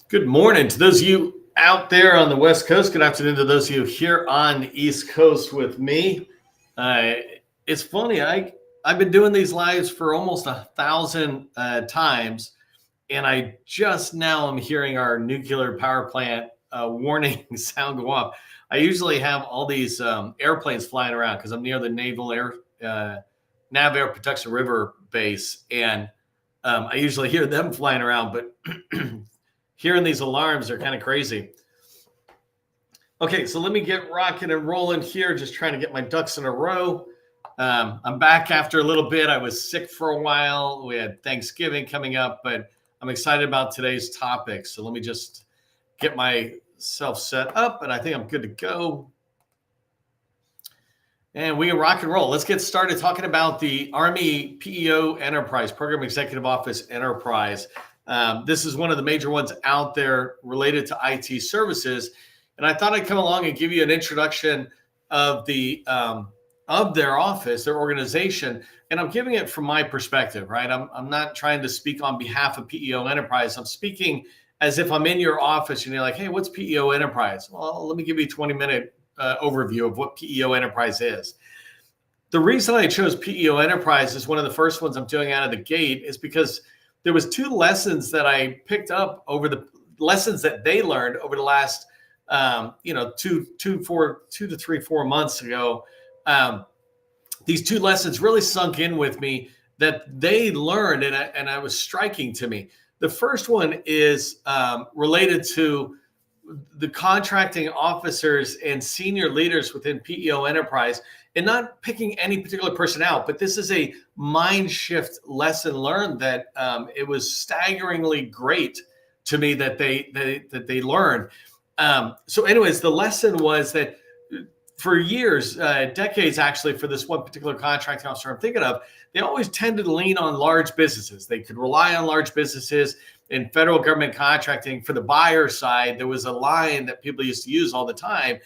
Good morning to those of you out there on the West Coast. Good afternoon to those of you here on the East Coast with me. Uh, it's funny, I've been doing these lives for almost 1,000 times, and I just now am hearing our nuclear power plant warning sound go off. I usually have all these airplanes flying around because I'm near the Naval Nav Air Protection River base, and I usually hear them flying around, but hearing these alarms are kind of crazy. Okay, so let me get rocking and rolling here, just trying to get my ducks in a row. I'm back after a little bit. I was sick for a while. We had Thanksgiving coming up, but I'm excited about today's topic. So let me just get myself set up, and I think I'm good to go. And we can rock and roll. Let's get started talking about the Army PEO Enterprise, Program Executive Office Enterprise. This is one of the major ones out there related to IT services. And I thought I'd come along and give you an introduction of their office, their organization. And I'm giving it from my perspective, right? I'm not trying to speak on behalf of PEO Enterprise. I'm speaking as if I'm in your office and you're like, hey, what's PEO Enterprise? Well, let me give you a 20-minute overview of what PEO Enterprise is. The reason I chose PEO Enterprise as one of the first ones I'm doing out of the gate is because there was two lessons that I picked up over the lessons that they learned over the last, 2 to 3, 4 months ago. These two lessons really sunk in with me that they learned, and I was striking to me. The first one is related to the contracting officers and senior leaders within PEO Enterprise, and not picking any particular person out, but this is a mind shift lesson learned that it was staggeringly great to me that they learned. So anyways, the lesson was that for years, decades actually, for this one particular contracting officer I'm thinking of, they always tended to lean on large businesses. They could rely on large businesses. In federal government contracting, for the buyer side, there was a line that people used to use all the time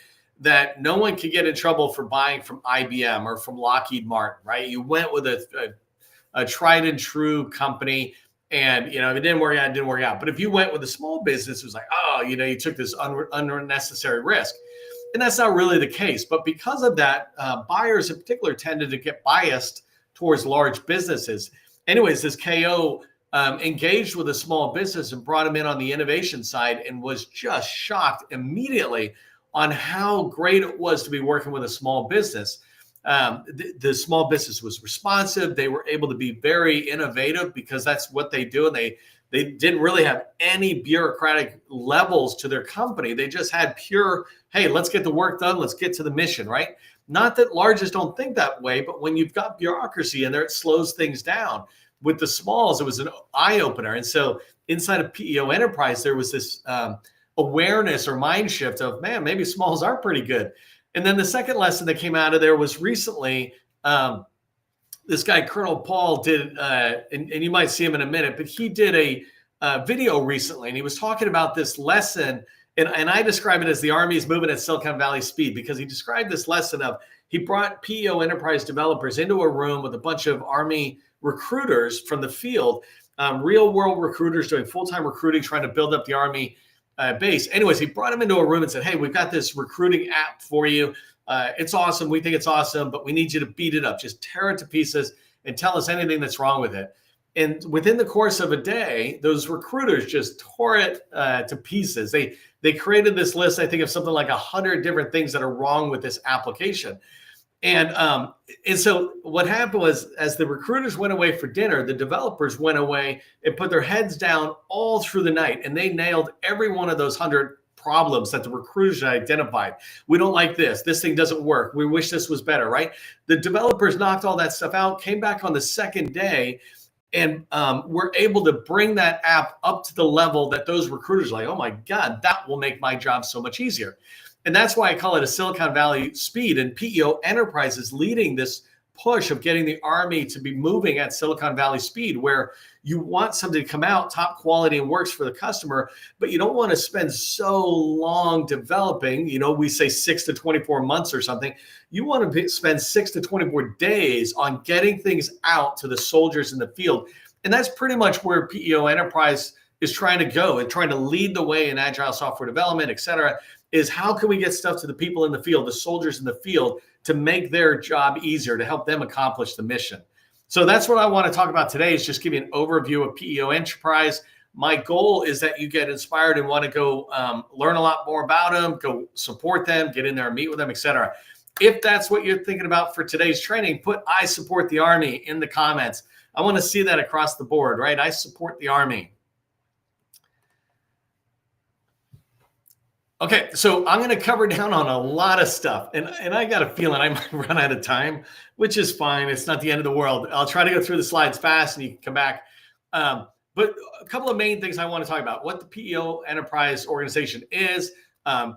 that no one could get in trouble for buying from IBM or from Lockheed Martin, right? You went with a tried and true company, and if it didn't work out, it didn't work out. But if you went with a small business, it was like, you took this unnecessary risk. And that's not really the case. But because of that, buyers in particular tended to get biased towards large businesses. Anyways, this KO engaged with a small business and brought him in on the innovation side, and was just shocked immediately on how great it was to be working with a small business. The small business was responsive. They were able to be very innovative because that's what they do. And they didn't really have any bureaucratic levels to their company. They just had pure, hey, let's get the work done. Let's get to the mission, right? Not that larges don't think that way, but when you've got bureaucracy in there, it slows things down. With the smalls, it was an eye opener. And so inside of PEO Enterprise, there was this awareness or mind shift of, man, maybe smalls are pretty good. And then the second lesson that came out of there was recently, this guy, Colonel Paul, did, and you might see him in a minute, but he did a video recently, and he was talking about this lesson. And I describe it as the Army is moving at Silicon Valley speed, because he described this lesson of, he brought PEO Enterprise developers into a room with a bunch of Army recruiters from the field, real world recruiters doing full-time recruiting, trying to build up the Army base. Anyways, he brought them into a room and said, hey, we've got this recruiting app for you. It's awesome. We think it's awesome, but we need you to beat it up. Just tear it to pieces and tell us anything that's wrong with it. And within the course of a day, those recruiters just tore it to pieces. They created this list, I think, of something like 100 different things that are wrong with this application. And so what happened was, as the recruiters went away for dinner, the developers went away and put their heads down all through the night, and they nailed every one of those 100 problems that the recruiters had identified. We don't like this. This thing doesn't work. We wish this was better, right? The developers knocked all that stuff out, came back on the second day, and were able to bring that app up to the level that those recruiters are like, oh my God, that will make my job so much easier. And that's why I call it a Silicon Valley speed. And PEO Enterprise is leading this push of getting the Army to be moving at Silicon Valley speed, where you want something to come out top quality and works for the customer, but you don't want to spend so long developing. We say 6 to 24 months or something. You want to spend 6 to 24 days on getting things out to the soldiers in the field. And that's pretty much where PEO Enterprise is trying to go and trying to lead the way in agile software development, et cetera, is how can we get stuff to the people in the field, the soldiers in the field, to make their job easier, to help them accomplish the mission. So that's what I want to talk about today, is just give you an overview of PEO Enterprise. My goal is that you get inspired and want to go learn a lot more about them, go support them, get in there and meet with them, et cetera. If that's what you're thinking about for today's training, put "I support the Army" in the comments. I want to see that across the board, right? I support the Army. Okay, so I'm going to cover down on a lot of stuff, and I got a feeling I might run out of time, which is fine. It's not the end of the world. I'll try to go through the slides fast, and you can come back. But a couple of main things I want to talk about: what the PEO Enterprise organization is.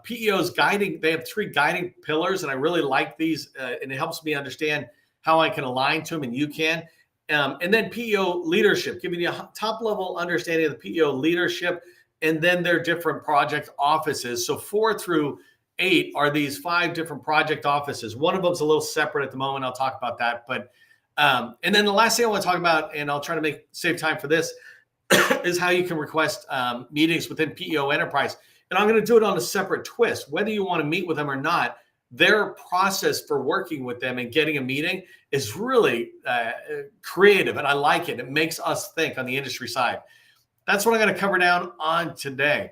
PEO's guiding, they have 3 guiding pillars, and I really like these, and it helps me understand how I can align to them, and you can. And then PEO leadership, giving you a top-level understanding of the PEO leadership, and then their different project offices. So 4 through 8 are these 5 different project offices. One of them's a little separate at the moment. I'll talk about that. But and then the last thing I want to talk about, and I'll try to save time for this, is how you can request meetings within PEO Enterprise. And I'm going to do it on a separate twist. Whether you want to meet with them or not, their process for working with them and getting a meeting is really creative, and I like it. It makes us think on the industry side. That's what I'm going to cover down on today.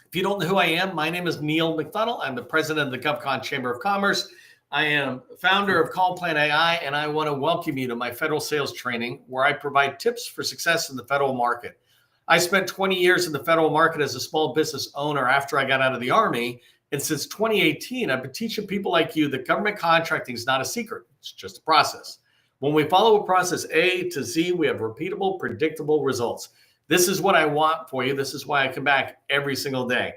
If you don't know who I am, my name is Neil McDonald. I'm the president of the GovCon Chamber of Commerce. I am founder of Call Plan AI, and I want to welcome you to my federal sales training, where I provide tips for success in the federal market. I spent 20 years in the federal market as a small business owner after I got out of the Army. And since 2018, I've been teaching people like you that government contracting is not a secret. It's just a process. When we follow a process A to Z, we have repeatable, predictable results. This is what I want for you. This is why I come back every single day.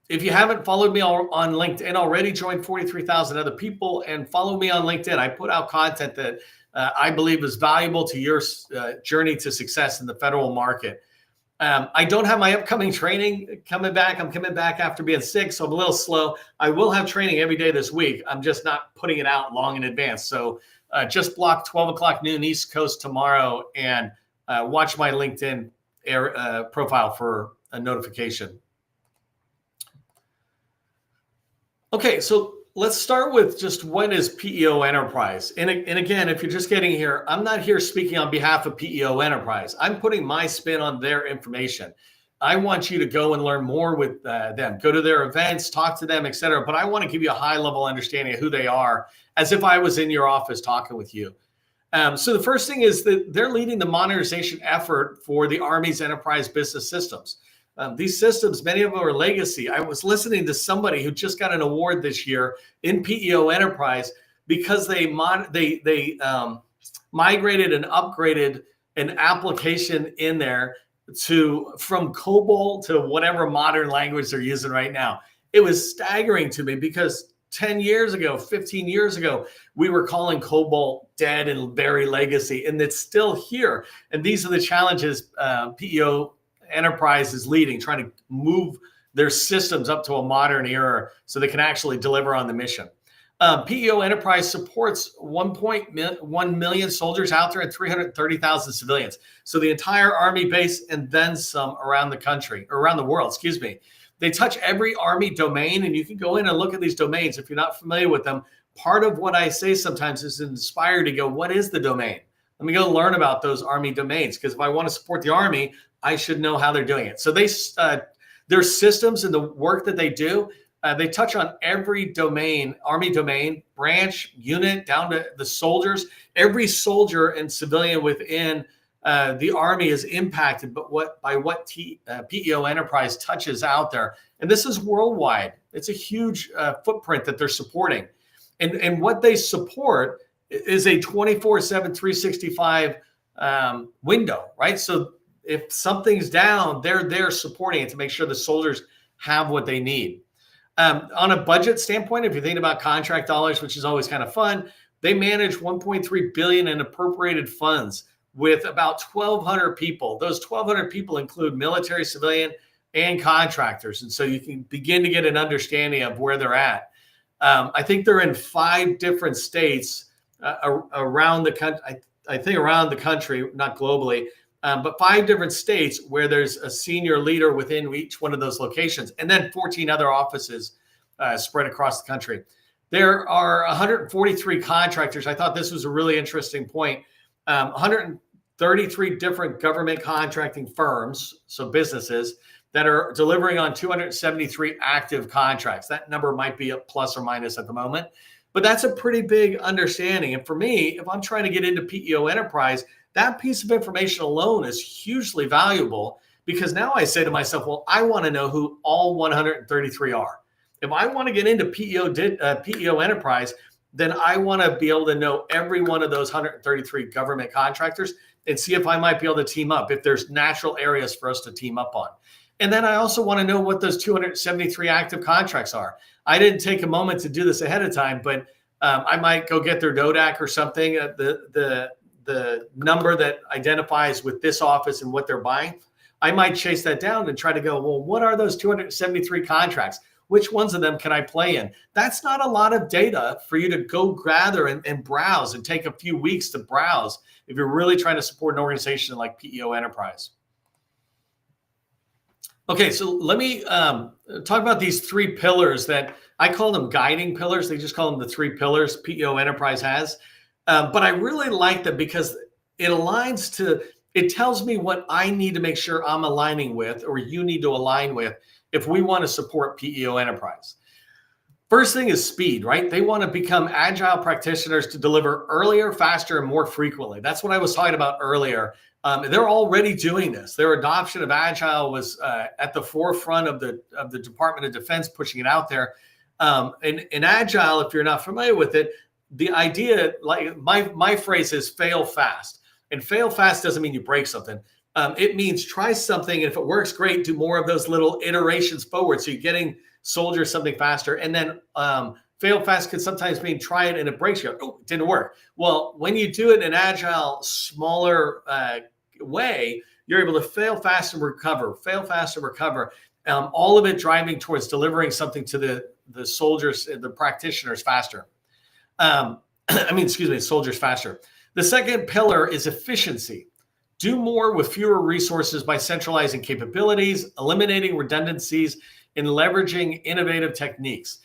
If you haven't followed me on LinkedIn already, join 43,000 other people and follow me on LinkedIn. I put out content that I believe is valuable to your journey to success in the federal market. I don't have my upcoming training coming back. I'm coming back after being sick, so I'm a little slow. I will have training every day this week. I'm just not putting it out long in advance. So just block 12 o'clock noon East Coast tomorrow and watch my LinkedIn profile for a notification. Okay, so let's start with just what is PEO Enterprise. And again, if you're just getting here, I'm not here speaking on behalf of PEO Enterprise. I'm putting my spin on their information. I want you to go and learn more with them. Go to their events, talk to them, et cetera. But I want to give you a high-level understanding of who they are, as if I was in your office talking with you. So the first thing is that they're leading the modernization effort for the Army's enterprise business systems. These systems, many of them are legacy. I was listening to somebody who just got an award this year in PEO Enterprise because they migrated and upgraded an application in there from COBOL to whatever modern language they're using right now. It was staggering to me because 10 years ago, 15 years ago, we were calling COBOL dead and very legacy, and it's still here. And these are the challenges PEO Enterprise is leading, trying to move their systems up to a modern era so they can actually deliver on the mission. PEO Enterprise supports 1.1 million soldiers out there and 330,000 civilians. So the entire Army base and then some around the country, or around the world, excuse me. They touch every Army domain, and you can go in and look at these domains if you're not familiar with them. Part of what I say sometimes is inspired to go, what is the domain? Let me go learn about those Army domains, because if I want to support the Army, I should know how they're doing it. So their systems and the work that they do, they touch on every domain, Army domain, branch, unit, down to the soldiers. Every soldier and civilian within the Army is impacted by what PEO Enterprise touches out there. And this is worldwide. It's a huge footprint that they're supporting. And what they support is a 24/7, 365 window, right? So if something's down, they're there supporting it to make sure the soldiers have what they need. On a budget standpoint, if you're thinking about contract dollars, which is always kind of fun, they manage $1.3 billion in appropriated funds with about 1,200 people. Those 1,200 people include military, civilian, and contractors. And so you can begin to get an understanding of where they're at. I think they're in 5 different states around the country. I think around the country, not globally. but 5 different states where there's a senior leader within each one of those locations, and then 14 other offices spread across the country. There are 143 contractors. I thought this was a really interesting point. 133 different government contracting firms, so businesses, that are delivering on 273 active contracts. That number might be a plus or minus at the moment, but that's a pretty big understanding. And for me, if I'm trying to get into PEO Enterprise, that piece of information alone is hugely valuable, because now I say to myself, well, I want to know who all 133 are. If I want to get into PEO Enterprise, then I want to be able to know every one of those 133 government contractors and see if I might be able to team up, if there's natural areas for us to team up on. And then I also want to know what those 273 active contracts are. I didn't take a moment to do this ahead of time, but I might go get their DODAC or something, the number that identifies with this office and what they're buying. I might chase that down and try to go, well, what are those 273 contracts? Which ones of them can I play in? That's not a lot of data for you to go gather and browse and take a few weeks to browse if you're really trying to support an organization like PEO Enterprise. Okay, so let me talk about these 3 pillars that I call them guiding pillars. They just call them the 3 pillars PEO Enterprise has. But I really like them because it tells me what I need to make sure I'm aligning with, or you need to align with, if we want to support PEO Enterprise. First thing is speed, right? They want to become agile practitioners to deliver earlier, faster, and more frequently. That's what I was talking about earlier. They're already doing this. Their adoption of agile was at the forefront of the Department of Defense, pushing it out there. And agile, if you're not familiar with it, the idea, like my phrase is fail fast. And fail fast doesn't mean you break something. It means try something, and if it works, great, do more of those little iterations forward. So you're getting soldiers something faster. And then fail fast could sometimes mean try it and it breaks you. Oh, it didn't work. Well, when you do it in an agile, smaller way, you're able to fail fast and recover, all of it driving towards delivering something to the soldiers, the practitioners faster. Soldiers faster. The second pillar is efficiency. Do more with fewer resources by centralizing capabilities, eliminating redundancies, and leveraging innovative techniques.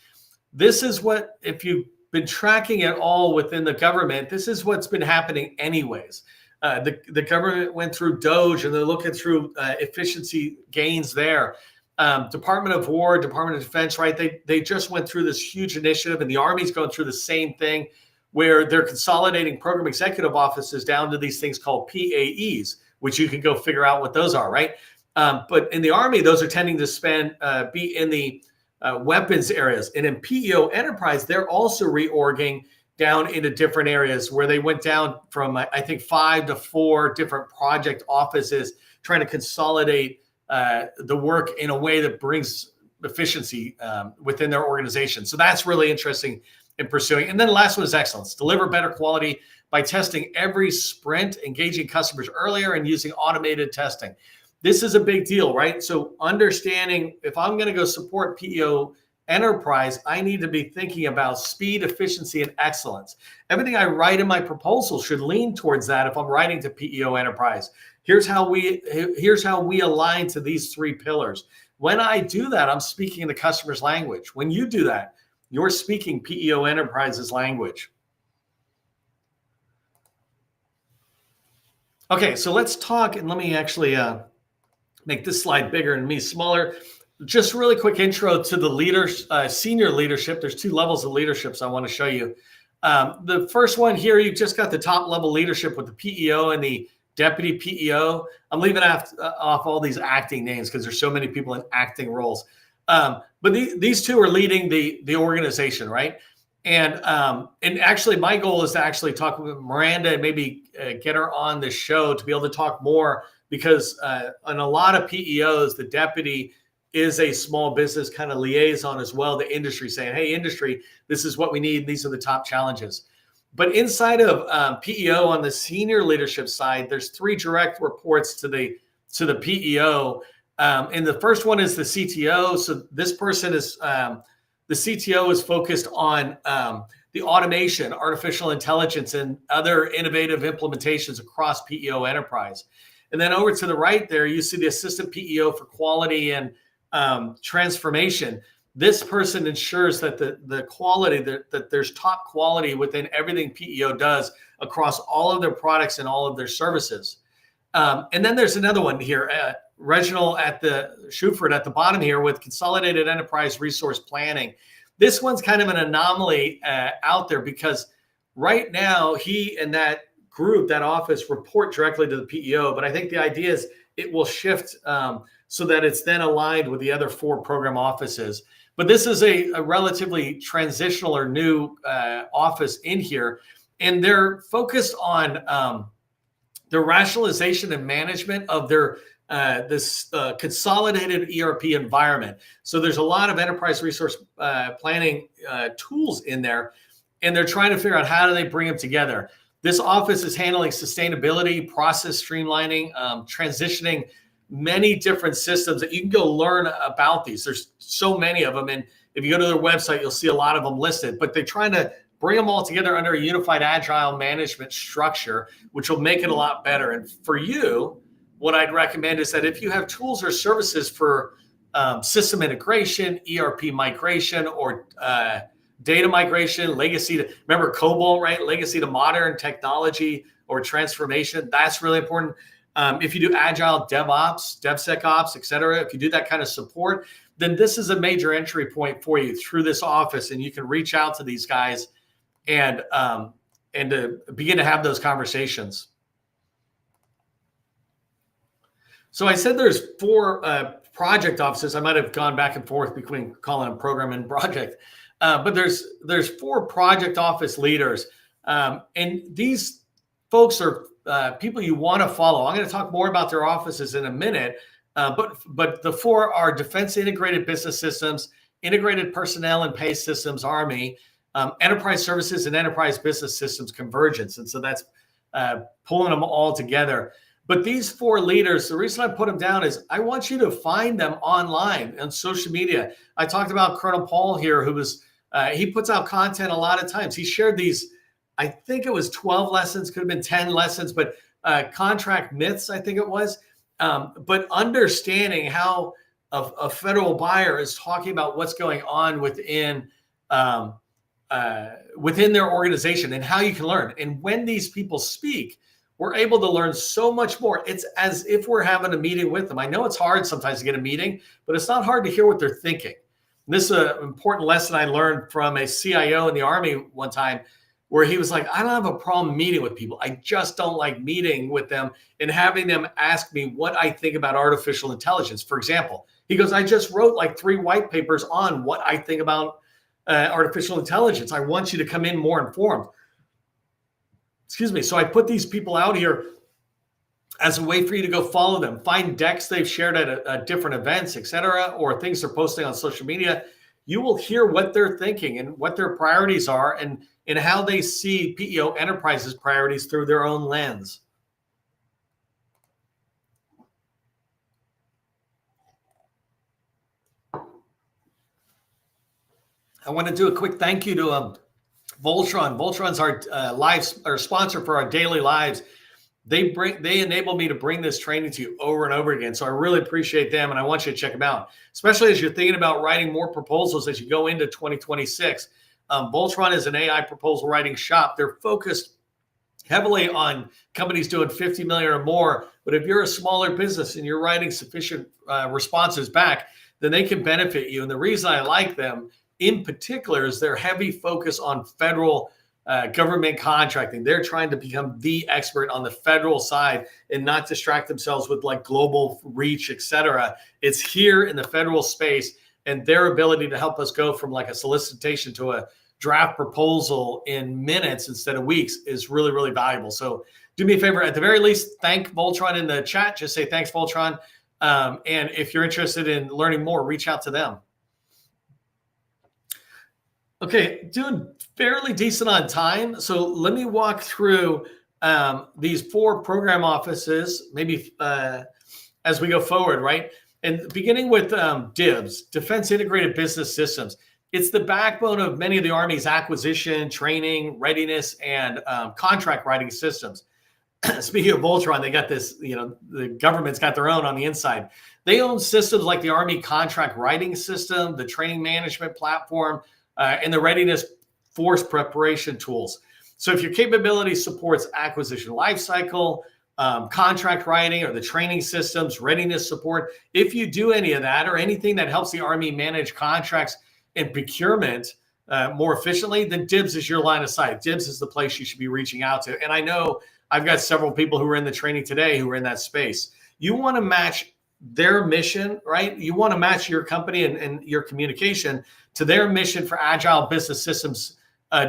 This is what, if you've been tracking it all within the government, this is what's been happening anyways. The government went through DOGE, and they're looking through efficiency gains there. Department of War, Department of Defense, right? They just went through this huge initiative, and the Army's going through the same thing, where they're consolidating program executive offices down to these things called PAEs, which you can go figure out what those are, right? But in the Army, those are tending to be in the weapons areas. And in PEO Enterprise, they're also reorging down into different areas, where they went down from, I think, 5 to 4 different project offices, trying to consolidate the work in a way that brings efficiency within their organization. So that's really interesting in pursuing. And then the last one is excellence. Deliver better quality by testing every sprint, engaging customers earlier, and using automated testing. This is a big deal, right? So understanding, if I'm going to go support PEO Enterprise, I need to be thinking about speed, efficiency, and excellence. Everything I write in my proposal should lean towards that if I'm writing to PEO Enterprise. Here's how we align to these 3 pillars. When I do that, I'm speaking the customer's language. When you do that, you're speaking PEO Enterprise's language. Okay, so let's talk, and let me actually make this slide bigger and me smaller. Just really quick intro to the leaders, senior leadership. There's 2 levels of leaderships I want to show you. The first one here, you've just got the top level leadership with the PEO and the deputy PEO. I'm leaving off all these acting names because there's so many people in acting roles. But these 2 are leading the organization, right? And actually, my goal is to actually talk with Miranda and maybe get her on the show to be able to talk more, because on a lot of PEOs, the deputy is a small business kind of liaison as well, the industry, saying, hey, industry, this is what we need. These are the top challenges. But inside of PEO, on the senior leadership side, there's 3 direct reports to the PEO. And the first one is the CTO. So this person is, the CTO is focused on the automation, artificial intelligence, and other innovative implementations across PEO Enterprise. And then over to the right there, you see the assistant PEO for quality and transformation. This person ensures that the quality, that there's top quality within everything PEO does across all of their products and all of their services. And then there's another one here, Reginald Schuford at the bottom here with Consolidated Enterprise Resource Planning. This one's kind of an anomaly out there because right now he and that group, that office, report directly to the PEO. But I think the idea is it will shift so that it's then aligned with the other 4 program offices. But this is a relatively transitional or new office in here, and they're focused on the rationalization and management of their this consolidated ERP environment. So there's a lot of enterprise resource planning tools in there, and they're trying to figure out how do they bring them together. This office is handling sustainability, process streamlining, transitioning many different systems that you can go learn about these. There's so many of them, and if you go to their website, you'll see a lot of them listed, but they're trying to bring them all together under a unified agile management structure, which will make it a lot better. And for you, what I'd recommend is that if you have tools or services for system integration, ERP migration, or data migration, legacy to, remember COBOL, right? Legacy to modern technology or transformation, that's really important. If you do agile DevOps, DevSecOps, et cetera, if you do that kind of support, then this is a major entry point for you through this office, and you can reach out to these guys and to begin to have those conversations. So I said there's 4 project offices. I might have gone back and forth between calling them program and project, but there's 4 project office leaders, and these folks are people you want to follow. I'm going to talk more about their offices in a minute, but the 4 are Defense Integrated Business Systems, Integrated Personnel and Pay Systems, Army, Enterprise Services, and Enterprise Business Systems Convergence. And so that's pulling them all together. But these 4 leaders, the reason I put them down is I want you to find them online on social media. I talked about Colonel Paul here, who was, he puts out content a lot of times. He shared these, I think it was 12 lessons, could have been 10 lessons, but contract myths, I think it was. But understanding how a federal buyer is talking about what's going on within their organization and how you can learn. And when these people speak, we're able to learn so much more. It's as if we're having a meeting with them. I know it's hard sometimes to get a meeting, but it's not hard to hear what they're thinking. And this is an important lesson I learned from a CIO in the Army one time, where he was like, I don't have a problem meeting with people. I just don't like meeting with them and having them ask me what I think about artificial intelligence. For example, he goes, I just wrote like 3 white papers on what I think about artificial intelligence. I want you to come in more informed. Excuse me. So I put these people out here as a way for you to go follow them, find decks they've shared at different events, et cetera, or things they're posting on social media. You will hear what they're thinking and what their priorities are and how they see PEO Enterprise's priorities through their own lens. I want to do a quick thank you to Voltron. Voltron's our sponsor for our daily lives. They enable me to bring this training to you over and over again. So I really appreciate them, and I want you to check them out, especially as you're thinking about writing more proposals as you go into 2026. Voltron is an AI proposal writing shop. They're focused heavily on companies doing 50 million or more. But if you're a smaller business and you're writing sufficient responses back, then they can benefit you. And the reason I like them in particular is their heavy focus on federal government contracting. They're trying to become the expert on the federal side and not distract themselves with like global reach, et cetera. It's here in the federal space, and their ability to help us go from like a solicitation to a draft proposal in minutes instead of weeks is really, really valuable. So do me a favor, at the very least, thank Voltron in the chat. Just say thanks, Voltron. And if you're interested in learning more, reach out to them. Okay, doing fairly decent on time. So let me walk through these 4 program offices, maybe as we go forward, right? And beginning with DIBS, Defense Integrated Business Systems. It's the backbone of many of the Army's acquisition, training, readiness, and contract writing systems. Speaking of Voltron, they got this, the government's got their own on the inside. They own systems like the Army contract writing system, the training management platform, and the readiness force preparation tools. So if your capability supports acquisition lifecycle, contract writing, or the training systems, readiness support, if you do any of that or anything that helps the Army manage contracts and procurement more efficiently, then DIBS is your line of sight. DIBS is the place you should be reaching out to. And I know I've got several people who are in the training today who are in that space. You want to match their mission, right? You want to match your company and your communication to their mission for agile business systems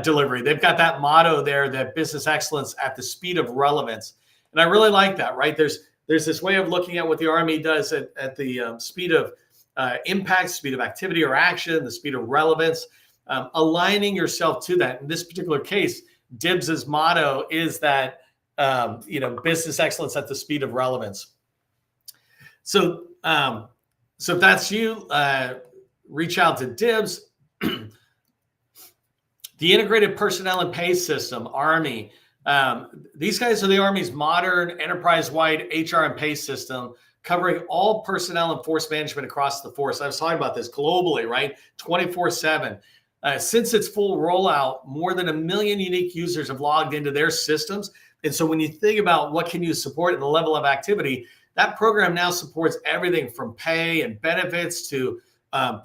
delivery. They've got that motto there, that business excellence at the speed of relevance. And I really like that, right? There's this way of looking at what the Army does at the speed of impact, speed of activity or action, the speed of relevance, aligning yourself to that. In this particular case, DIBS's motto is that, business excellence at the speed of relevance. So if that's you, reach out to DIBS. The Integrated Personnel and Pay System, Army. These guys are the Army's modern enterprise-wide HR and pay system, covering all personnel and force management across the force. I was talking about this globally, right? 24/7. Since its full rollout, more than 1 million unique users have logged into their systems. And so when you think about what can you support and the level of activity, that program now supports everything from pay and benefits to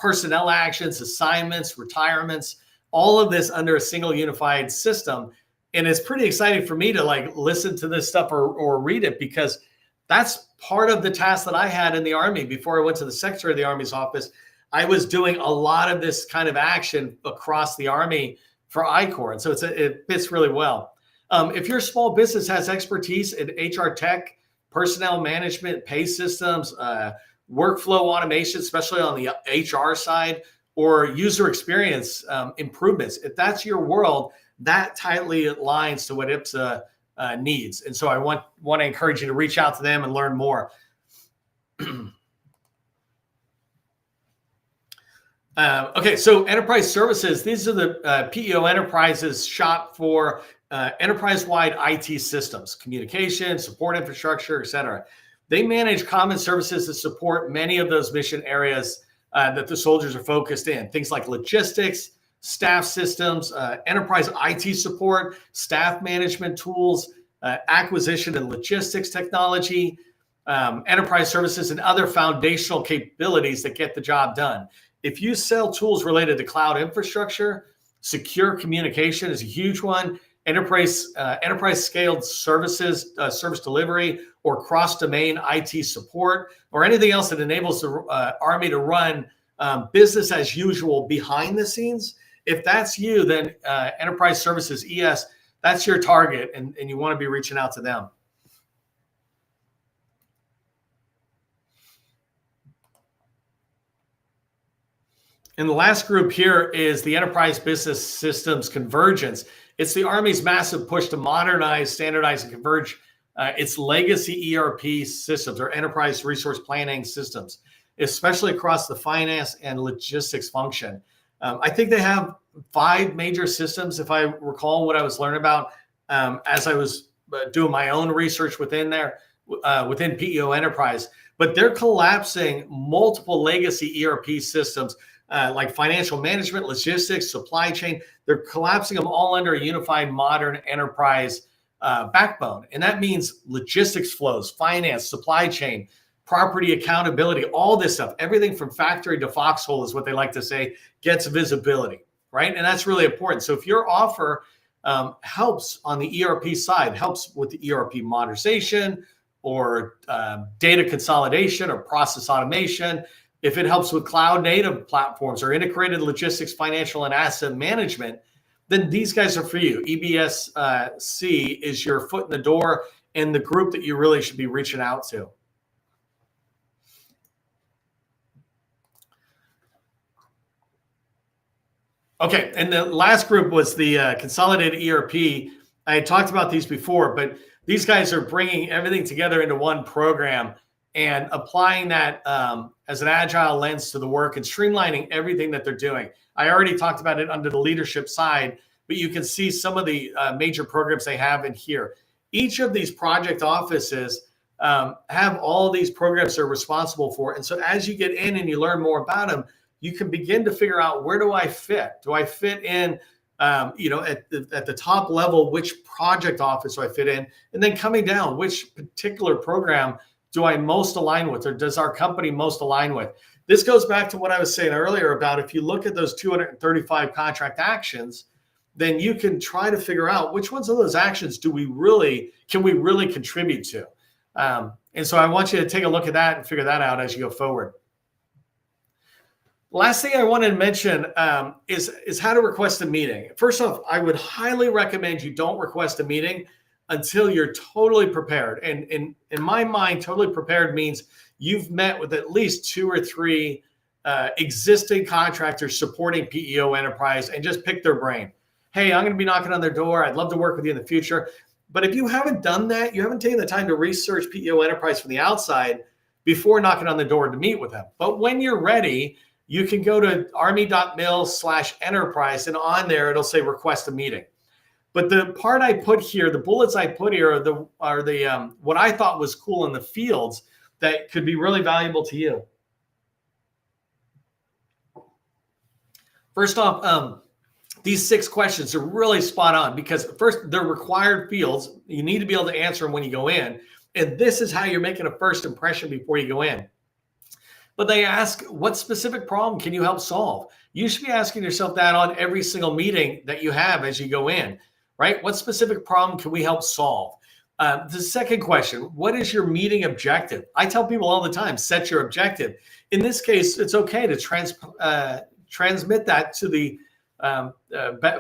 personnel actions, assignments, retirements, all of this under a single unified system. And it's pretty exciting for me to listen to this stuff or read it, because that's part of the task that I had in the Army. Before I went to the Secretary of the Army's office, I was doing a lot of this kind of action across the Army for I-Corps. And so it fits really well. If your small business has expertise in HR tech, personnel management, pay systems, workflow automation, especially on the HR side, or user experience improvements, if that's your world, that tightly aligns to what IPSA needs. And so I want to encourage you to reach out to them and learn more. Okay, so enterprise services, these are the PEO Enterprise's shop for enterprise-wide IT systems, communication, support infrastructure, et cetera. They manage common services that support many of those mission areas that the soldiers are focused in. Things like logistics, staff systems, enterprise IT support, staff management tools, acquisition and logistics technology, enterprise services, and other foundational capabilities that get the job done. If you sell tools related to cloud infrastructure, secure communication is a huge one, enterprise scaled services, service delivery, or cross-domain IT support, or anything else that enables the Army to run business as usual behind the scenes. If that's you, then Enterprise Services ES, that's your target, and you want to be reaching out to them. And the last group here is the Enterprise Business Systems Convergence. It's the Army's massive push to modernize, standardize, and converge its legacy ERP systems, or enterprise resource planning systems, especially across the finance and logistics function. I think they have 5 major systems, if I recall what I was learning about as I was doing my own research within there, within PEO Enterprise. But they're collapsing multiple legacy ERP systems like financial management, logistics, supply chain. They're collapsing them all under a unified modern enterprise backbone. And that means logistics flows, finance, supply chain, property accountability, all this stuff, everything from factory to foxhole is what they like to say, gets visibility, right? And that's really important. So if your offer helps on the ERP side, helps with the ERP modernization or data consolidation or process automation, if it helps with cloud native platforms or integrated logistics, financial, and asset management, then these guys are for you. EBSC is your foot in the door and the group that you really should be reaching out to. Okay, and the last group was the consolidated ERP. I had talked about these before, but these guys are bringing everything together into one program and applying that as an agile lens to the work and streamlining everything that they're doing. I already talked about it under the leadership side, but you can see some of the major programs they have in here. Each of these project offices have all these programs they're responsible for. And so as you get in and you learn more about them, you can begin to figure out, where do I fit? Do I fit in, at the top level, which project office do I fit in? And then coming down, which particular program do I most align with, or does our company most align with? This goes back to what I was saying earlier about, if you look at those 235 contract actions, then you can try to figure out which ones of those actions can we really contribute to. And so I want you to take a look at that and figure that out as you go forward. Last thing I wanted to mention is how to request a meeting. First off, I would highly recommend you don't request a meeting until you're totally prepared. And in my mind, totally prepared means you've met with at least 2 or 3 existing contractors supporting PEO Enterprise and just pick their brain. Hey, I'm going to be knocking on their door. I'd love to work with you in the future. But if you haven't done that, you haven't taken the time to research PEO Enterprise from the outside before knocking on the door to meet with them. But when you're ready, you can go to army.mil/enterprise, and on there it'll say request a meeting. But the part I put here, the bullets I put here are the what I thought was cool in the fields that could be really valuable to you. First off, these 6 questions are really spot on, because first, they're required fields. You need to be able to answer them when you go in. And this is how you're making a first impression before you go in. But they ask, what specific problem can you help solve? You should be asking yourself that on every single meeting that you have as you go in, right? What specific problem can we help solve? The second question, what is your meeting objective? I tell people all the time, set your objective. In this case, it's okay to transmit that to the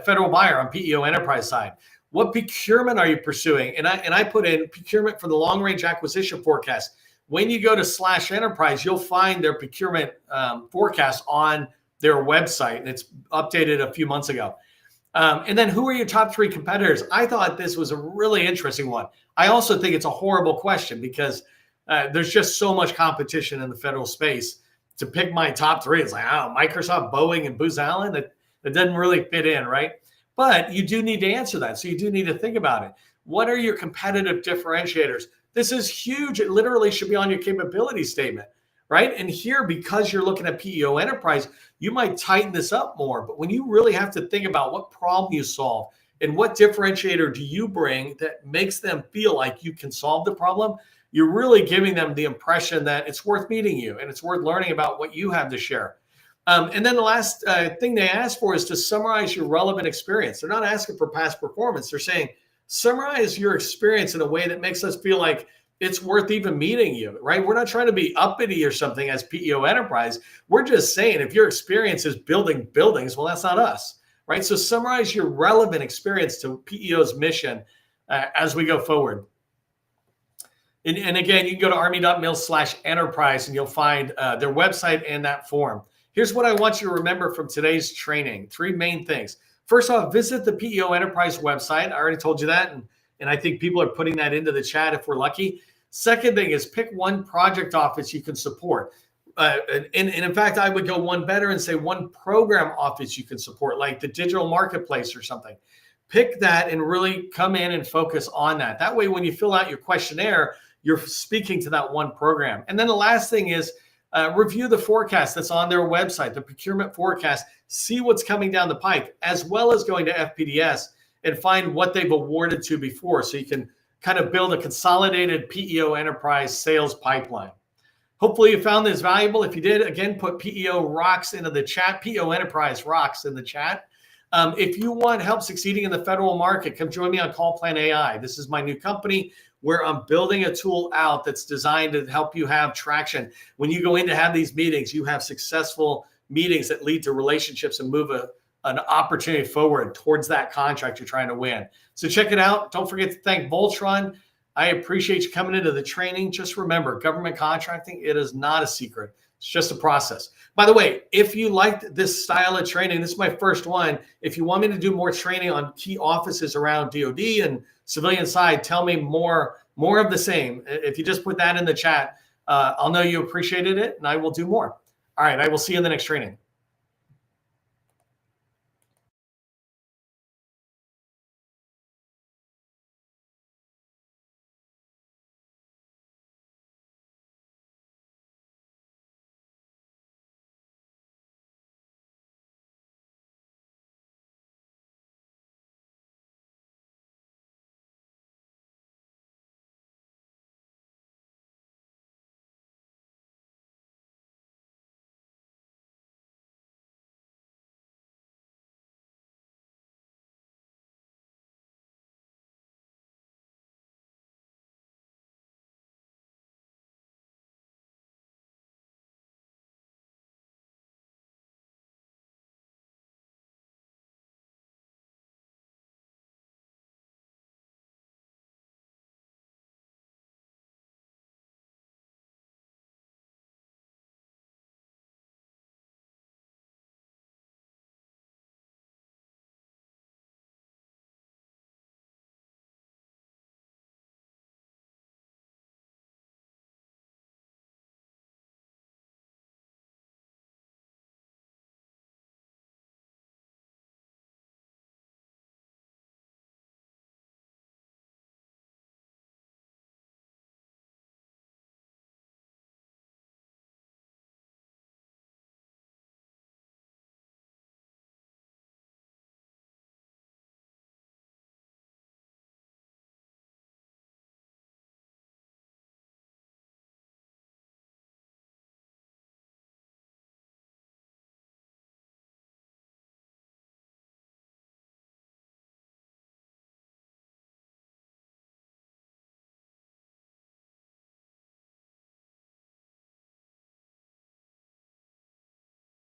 federal buyer on PEO Enterprise side. What procurement are you pursuing? And I put in procurement for the long range acquisition forecast. When you go to /enterprise, you'll find their procurement forecast on their website, and it's updated a few months ago. And then, who are your top 3 competitors? I thought this was a really interesting one. I also think it's a horrible question, because there's just so much competition in the federal space. To pick my top 3, it's like, Microsoft, Boeing, and Booz Allen. It doesn't really fit in, right? But you do need to answer that. So you do need to think about it. What are your competitive differentiators? This is huge. It literally should be on your capability statement, right? And here, because you're looking at PEO Enterprise, you might tighten this up more. But when you really have to think about what problem you solve and what differentiator do you bring that makes them feel like you can solve the problem, you're really giving them the impression that it's worth meeting you and it's worth learning about what you have to share. And then the last thing they ask for is to summarize your relevant experience. They're not asking for past performance. They're saying, summarize your experience in a way that makes us feel like it's worth even meeting you, right? We're not trying to be uppity or something as PEO Enterprise. We're just saying, if your experience is building buildings, well, that's not us, right? So summarize your relevant experience to PEO's mission as we go forward. And again, you can go to army.mil/enterprise and you'll find their website and that form. Here's what I want you to remember from today's training. 3 main things. First off, visit the PEO Enterprise website. I already told you that, and I think people are putting that into the chat if we're lucky. Second thing is, pick one project office you can support. And in fact, I would go one better and say one program office you can support, like the digital marketplace or something. Pick that and really come in and focus on that. That way, when you fill out your questionnaire, you're speaking to that one program. And then the last thing is, review the forecast that's on their website, the procurement forecast, see what's coming down the pike, as well as going to FPDS and find what they've awarded to before, so you can kind of build a consolidated PEO Enterprise sales pipeline. Hopefully you found this valuable. If you did, again, put PEO Rocks into the chat, PEO Enterprise Rocks in the chat. If you want help succeeding in the federal market, come join me on Call Plan AI. This is my new company where I'm building a tool out that's designed to help you have traction. When you go in to have these meetings, you have successful meetings that lead to relationships and move an opportunity forward towards that contract you're trying to win. So check it out. Don't forget to thank Voltron. I appreciate you coming into the training. Just remember, government contracting, it is not a secret. It's just a process. By the way, if you liked this style of training, this is my first one. If you want me to do more training on key offices around DoD and civilian side, tell me more of the same. If you just put that in the chat, I'll know you appreciated it and I will do more. All right, I will see you in the next training.